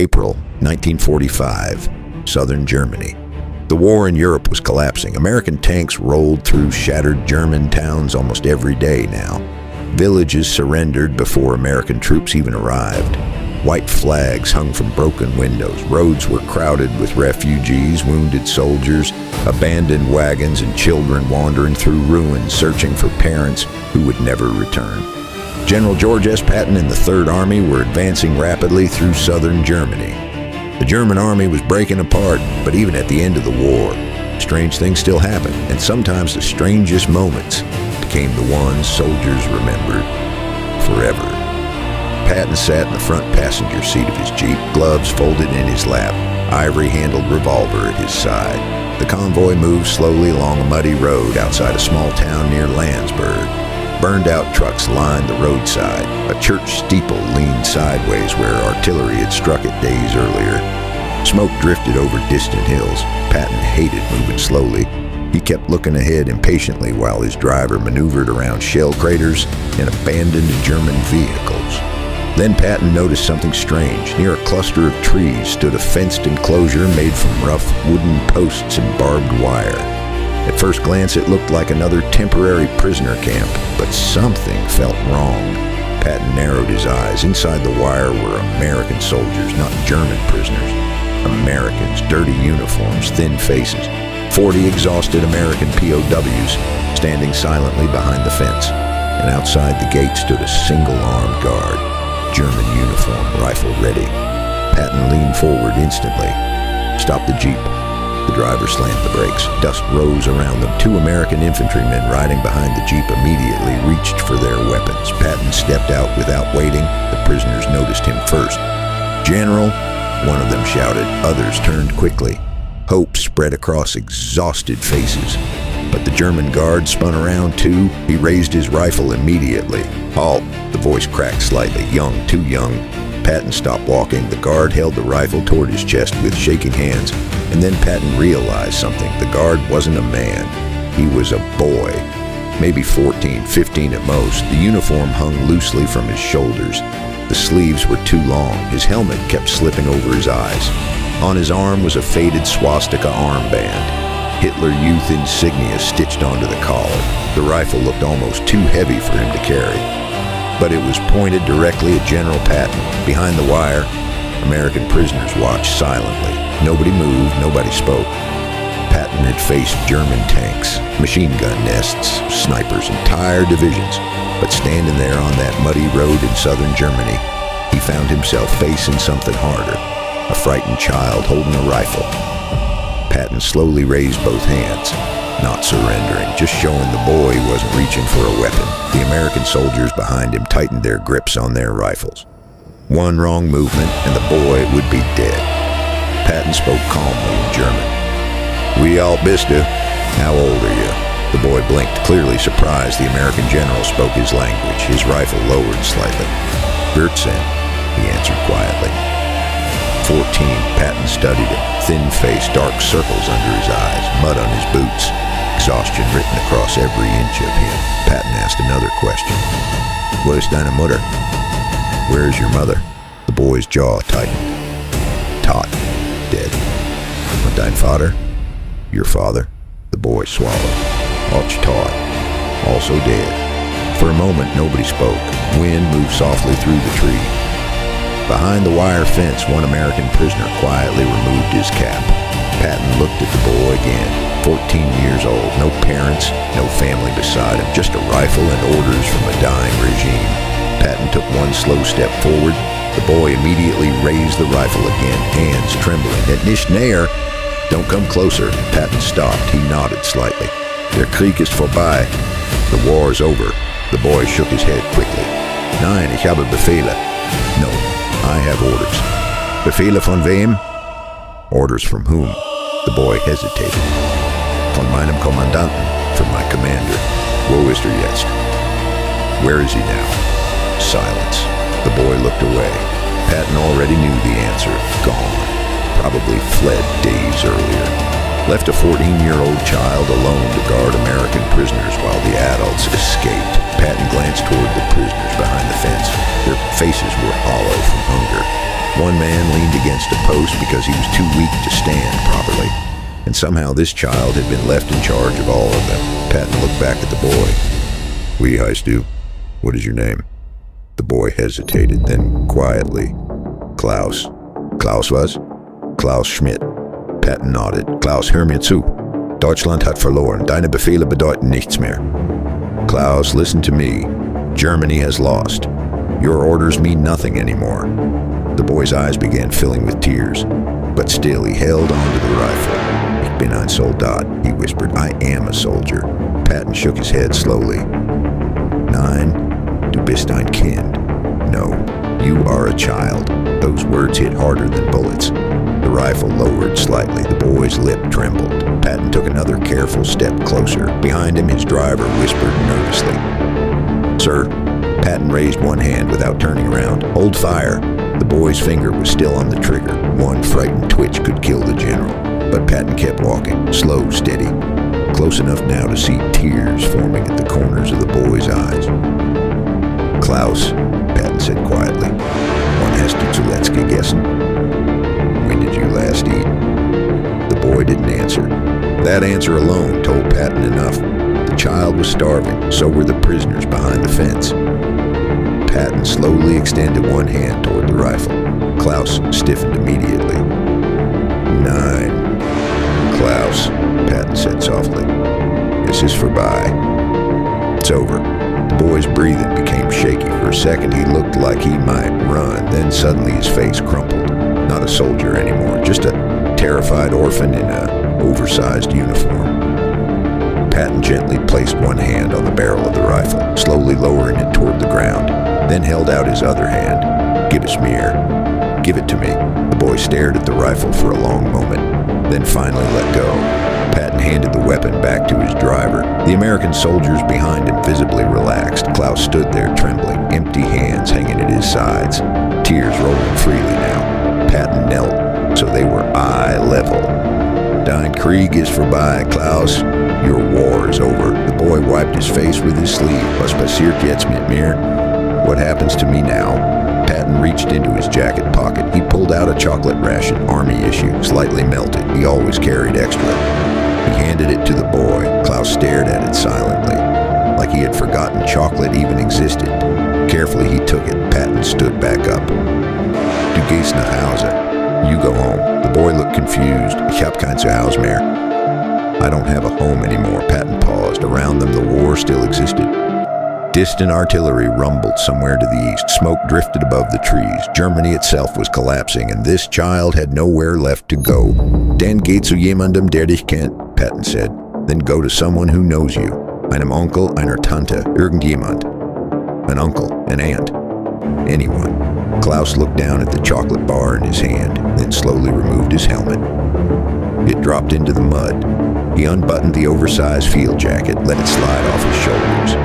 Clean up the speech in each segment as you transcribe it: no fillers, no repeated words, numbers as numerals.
April 1945, southern Germany. The war in Europe was collapsing. American tanks rolled through shattered German towns almost every day now. Villages surrendered before American troops even arrived. White flags hung from broken windows. Roads were crowded with refugees, wounded soldiers, abandoned wagons, and children wandering through ruins searching for parents who would never return. General George S. Patton and the Third Army were advancing rapidly through southern Germany. The German army was breaking apart, but even at the end of the war, strange things still happened, and sometimes the strangest moments became the ones soldiers remembered forever. Patton sat in the front passenger seat of his Jeep, gloves folded in his lap, ivory-handled revolver at his side. The convoy moved slowly along a muddy road outside a small town near Landsberg. Burned-out trucks lined the roadside. A church steeple leaned sideways where artillery had struck it days earlier. Smoke drifted over distant hills. Patton hated moving slowly. He kept looking ahead impatiently while his driver maneuvered around shell craters and abandoned German vehicles. Then Patton noticed something strange. Near a cluster of trees stood a fenced enclosure made from rough wooden posts and barbed wire. At first glance, it looked like another temporary prisoner camp, but something felt wrong. Patton narrowed his eyes. Inside the wire were American soldiers, not German prisoners. Americans, dirty uniforms, thin faces. 40 exhausted American POWs standing silently behind the fence. And outside the gate stood a single-armed guard, German uniform, rifle ready. Patton leaned forward instantly. Stopped the Jeep. The driver slammed the brakes. Dust rose around them. Two American infantrymen riding behind the Jeep immediately reached for their weapons. Patton stepped out without waiting. The prisoners noticed him first. "General," one of them shouted. Others turned quickly. Hope spread across exhausted faces. But the German guard spun around too. He raised his rifle immediately. "Halt!" The voice cracked slightly. "Young, too young." Patton stopped walking. The guard held the rifle toward his chest with shaking hands. And then Patton realized something. The guard wasn't a man. He was a boy. Maybe 14, 15 at most. The uniform hung loosely from his shoulders. The sleeves were too long. His helmet kept slipping over his eyes. On his arm was a faded swastika armband. Hitler Youth insignia stitched onto the collar. The rifle looked almost too heavy for him to carry. But it was pointed directly at General Patton. Behind the wire, American prisoners watched silently. Nobody moved, nobody spoke. Patton had faced German tanks, machine gun nests, snipers, entire divisions. But standing there on that muddy road in southern Germany, he found himself facing something harder. A frightened child holding a rifle. Patton slowly raised both hands, not surrendering, just showing the boy he wasn't reaching for a weapon. The American soldiers behind him tightened their grips on their rifles. One wrong movement and the boy would be dead. Patton spoke calmly in German. "Wie alt bist du? How old are you?" The boy blinked, clearly surprised the American general spoke his language. His rifle lowered slightly. "14," he answered quietly. 14, Patton studied him. Thin face, dark circles under his eyes, mud on his boots, exhaustion written across every inch of him. Patton asked another question. "Wo ist deine Mutter?" "Where is your mother?" The boy's jaw tightened. "Tot, dead." "Und dein Vater?" "Your father?" The boy swallowed. "Och tot, also dead." For a moment, nobody spoke. Wind moved softly through the tree. Behind the wire fence, one American prisoner quietly removed his cap. Patton looked at the boy again. 14 years old, no parents, no family beside him, just a rifle and orders from a dying regime. Patton took one slow step forward. The boy immediately raised the rifle again, hands trembling. "Het nicht näher." "Don't come closer." Patton stopped. He nodded slightly. "Der Krieg ist vorbei." "The war is over." The boy shook his head quickly. "Nein, ich habe Befehle." "No, I have orders." "Befehle von wem?" "Orders from whom?" The boy hesitated. "Von meinem Kommandanten," from my commander. "Wo ist jetzt?" "Where is he now?" Silence. The boy looked away. Patton already knew the answer. Gone. Probably fled days earlier. Left a 14-year-old child alone to guard American prisoners while the adults escaped. Patton glanced toward the prisoners behind the fence. Their faces were hollow from hunger. One man leaned against a post because he was too weak to stand properly, and somehow this child had been left in charge of all of them. Patton looked back at the boy. "We heißt du? What is your name?" The boy hesitated, then quietly, "Klaus." "Klaus was?" "Klaus Schmidt." Patton nodded. "Klaus, hör mir zu. Deutschland hat verloren. Deine Befehle bedeuten nichts mehr." "Klaus, listen to me. Germany has lost. Your orders mean nothing anymore." The boy's eyes began filling with tears, but still he held on to the rifle. "Ich bin ein Soldat," he whispered. "I am a soldier." Patton shook his head slowly. "Nein, du bist ein Kind. No, you are a child." Those words hit harder than bullets. The rifle lowered slightly. The boy's lip trembled. Patton took another careful step closer. Behind him, his driver whispered nervously. "Sir." Patton raised one hand without turning around. "Hold fire." The boy's finger was still on the trigger. One frightened twitch could kill the general. But Patton kept walking, slow, steady, close enough now to see tears forming at the corners of the boy's eyes. "Klaus," Patton said quietly, "wann hast du zuletzt gegessen? When did you last eat?" The boy didn't answer. That answer alone told Patton enough. The child was starving, so were the prisoners behind the fence. Patton slowly extended one hand toward the rifle. Klaus stiffened immediately. "Nein. Klaus," Patton said softly. "This is vorbei. It's over." The boy's breathing became shaky. For a second he looked like he might run, then suddenly his face crumpled. Not a soldier anymore, just a terrified orphan in an oversized uniform. Patton gently placed one hand on the barrel of the rifle, slowly lowering it toward the ground, then held out his other hand. "Give us mir. Give it to me." The boy stared at the rifle for a long moment, then finally let go. Patton handed the weapon back to his driver. The American soldiers behind him visibly relaxed. Klaus stood there trembling, empty hands hanging at his sides, tears rolling freely now. Patton knelt, so they were eye level. "Dein Krieg ist vorbei, Klaus. Your war is over." The boy wiped his face with his sleeve. "Was passiert jetzt mit mir? What happens to me now?" Patton reached into his jacket pocket. He pulled out a chocolate ration, army issue, slightly melted. He always carried extra. He handed it to the boy. Klaus stared at it silently, like he had forgotten chocolate even existed. Carefully he took it. Patton stood back up. "Du gehst nach Hause. You go home." The boy looked confused. "Ich hab kein Zuhause mehr." "I don't have a home anymore." Patton paused. Around them the war still existed. Distant artillery rumbled somewhere to the east. Smoke drifted above the trees. Germany itself was collapsing, and this child had nowhere left to go. "Dann geh zu jemandem, der dich kennt," Patton said. "Then go to someone who knows you. Einem Onkel, einer Tante, irgendjemand. An uncle, an aunt, anyone." Klaus looked down at the chocolate bar in his hand, then slowly removed his helmet. It dropped into the mud. He unbuttoned the oversized field jacket, let it slide off his shoulders.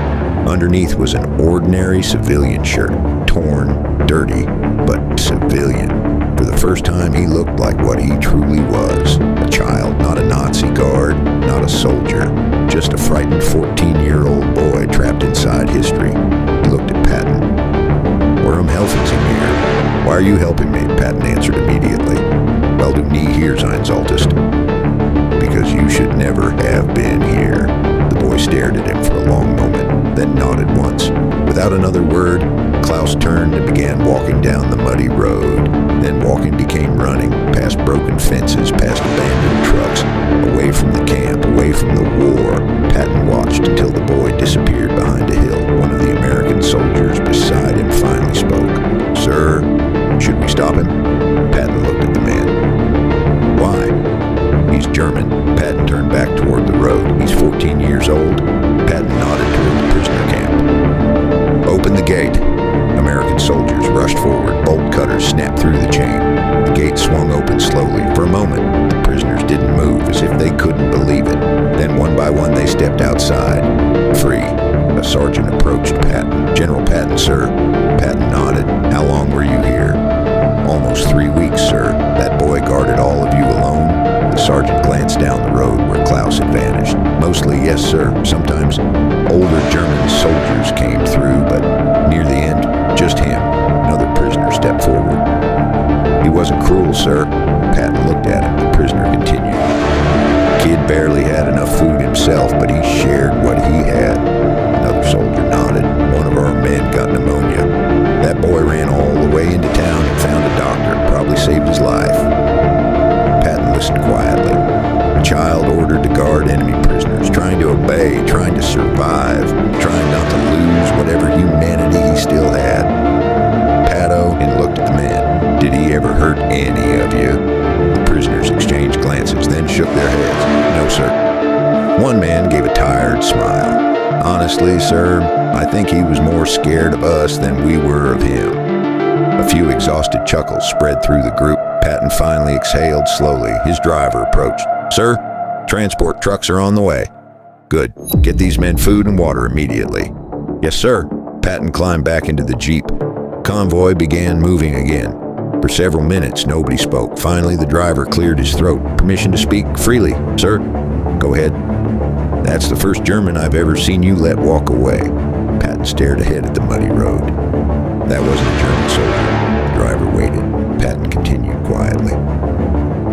Underneath was an ordinary civilian shirt, torn, dirty, but civilian. For the first time, he looked like what he truly was. A child, not a Nazi guard, not a soldier, just a frightened 14-year-old boy trapped inside history. He looked at Patton. "Warum helfen Sie mir?" "Why are you helping me?" Patton answered immediately. "Weil du nie hier sein solltest." "Because you should never have been here." The boy stared at him for a long moment, then nodded once. Without another word, Klaus turned and began walking down the muddy road. Then walking became running, past broken fences, past abandoned trucks, away from the camp, away from the war. Patton watched until the boy disappeared behind a hill. One of the American soldiers beside him finally spoke. "Sir, should we stop him?" Patton looked at the man. "Why?" "He's German." Patton turned back toward the road. "He's 14 years old." Patton nodded toward the prisoner camp. "Open the gate." American soldiers rushed forward. Bolt cutters snapped through the chain. The gate swung open slowly. For a moment, the prisoners didn't move, as if they couldn't believe it. Then one by one they stepped outside. Free. A sergeant approached Patton. "General Patton, sir." Patton nodded. "How long were you here?" "Almost 3 weeks, sir." "That boy guarded all of you alone?" The sergeant glanced down the road where Klaus had vanished. "Mostly, yes, sir. Sometimes older German soldiers came through, but near the end, just him." Another prisoner stepped forward. He wasn't cruel, sir. Patton looked at him. The prisoner continued. Kid barely had enough food himself, but he shared what he had. Another soldier nodded. One of our men got pneumonia. That boy ran all the way into town and found a doctor. Probably saved his life. Patton listened quietly. A child ordered to guard enemy prisoners, trying to obey, trying to survive, trying not to lose whatever humanity he still had. Patto and looked at the men. Did he ever hurt any of you? The prisoners exchanged glances, then shook their heads. No, sir. One man gave a tired smile. Honestly, sir, I think he was more scared of us than we were of him. A few exhausted chuckles spread through the group. Patton finally exhaled slowly. His driver approached. Sir, transport trucks are on the way. Good. Get these men food and water immediately. Yes, sir. Patton climbed back into the Jeep. Convoy began moving again. For several minutes, nobody spoke. Finally, the driver cleared his throat. Permission to speak freely, sir? Go ahead. That's the first German I've ever seen you let walk away. Patton stared ahead at the muddy road. That wasn't a German soldier. The driver waited. Patton continued quietly.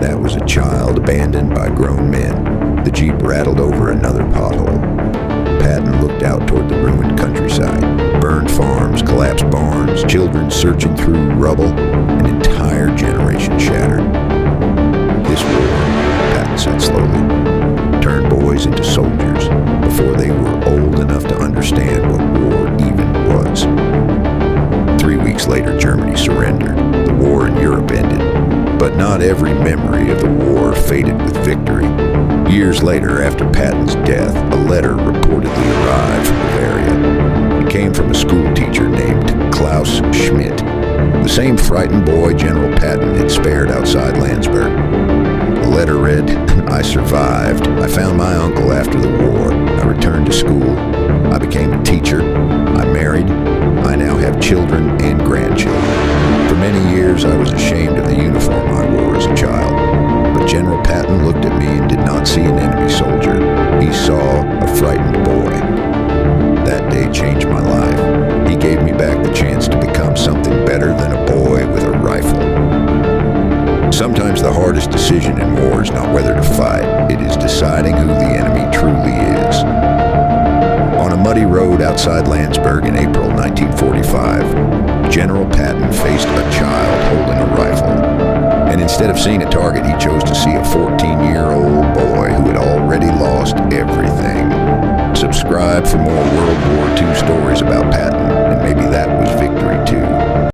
That was a child abandoned by grown men. The Jeep rattled over another pothole. Patton looked out toward the ruined countryside. Burned farms, collapsed barns, children searching through rubble, an entire generation shattered. This war, Patton said slowly, turned boys into soldiers before they were old enough to understand what war even was. 3 weeks later, Germany surrendered. The war in Europe ended. But not every memory of the war faded with victory. Years later, after Patton's death, a letter reportedly arrived from Bavaria. It came from a school teacher named Klaus Schmidt, the same frightened boy General Patton had spared outside Landsberg. The letter read, I survived. I found my uncle after the war. I returned to school. I became a teacher. I married. I now have children and grandchildren. For many years, I was ashamed of the uniform I wore as a child. But General Patton looked at me and did not see an enemy soldier. He saw a frightened boy. That day changed my life. He gave me back the chance to become something better than a boy with a rifle. Sometimes the hardest decision in war is not whether to fight. It is deciding who the enemy truly is. On a muddy road outside Landsberg in April 1945, General Patton faced a child holding a rifle. And instead of seeing a target, he chose to see a 14-year-old boy who had already lost everything. Subscribe for more World War II stories about Patton, and maybe that was victory too.